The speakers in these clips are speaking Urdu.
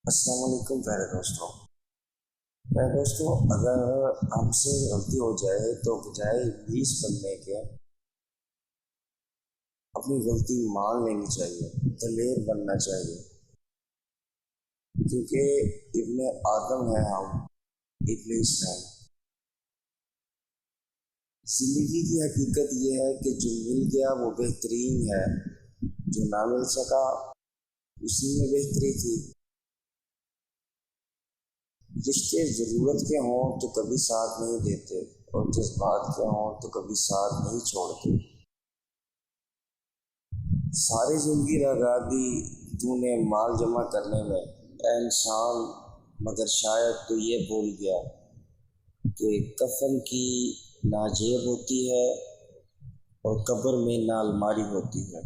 السلام علیکم پیارے دوستوں، اگر ہم سے غلطی ہو جائے تو بجائے انگلش بننے کے اپنی غلطی مان لینی چاہیے، دلیر بننا چاہیے، کیونکہ ابن آدم ہے ہم، ابلیس نہیں۔ زندگی کی حقیقت یہ ہے کہ جو مل گیا وہ بہترین ہے، جو نہ مل سکا اسی میں بہتری تھی۔ رشتے ضرورت کے ہوں تو کبھی ساتھ نہیں دیتے، اور جذبات کے ہوں تو کبھی ساتھ نہیں چھوڑتے۔ ساری زندگی لگا دی تو نے مال جمع کرنے میں اے انسان، مگر شاید تو یہ بھول گیا کہ کفن کی نہ جیب ہوتی ہے اور قبر میں نہ الماری ہوتی ہے۔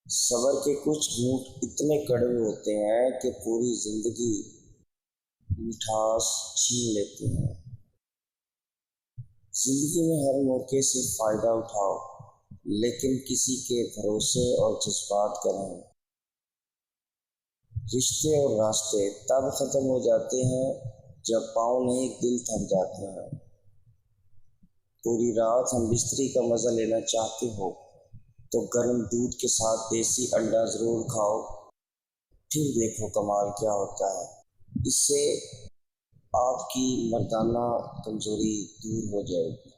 صبر کے کچھ گھونٹ اتنے کڑوے ہوتے ہیں کہ پوری زندگی مٹھاس چھین لیتے ہیں۔ زندگی میں ہر موقع سے فائدہ اٹھاؤ، لیکن کسی کے بھروسے اور جذبات کا نہیں۔ رشتے اور راستے تب ختم ہو جاتے ہیں جب پاؤں نہیں دل تھک جاتے ہیں۔ پوری رات ہم بستری کا مزہ لینا چاہتے ہو تو گرم دودھ کے ساتھ دیسی انڈا ضرور کھاؤ، پھر دیکھو کمال کیا ہوتا ہے۔ اس سے آپ کی مردانہ کمزوری دور ہو جائے گی۔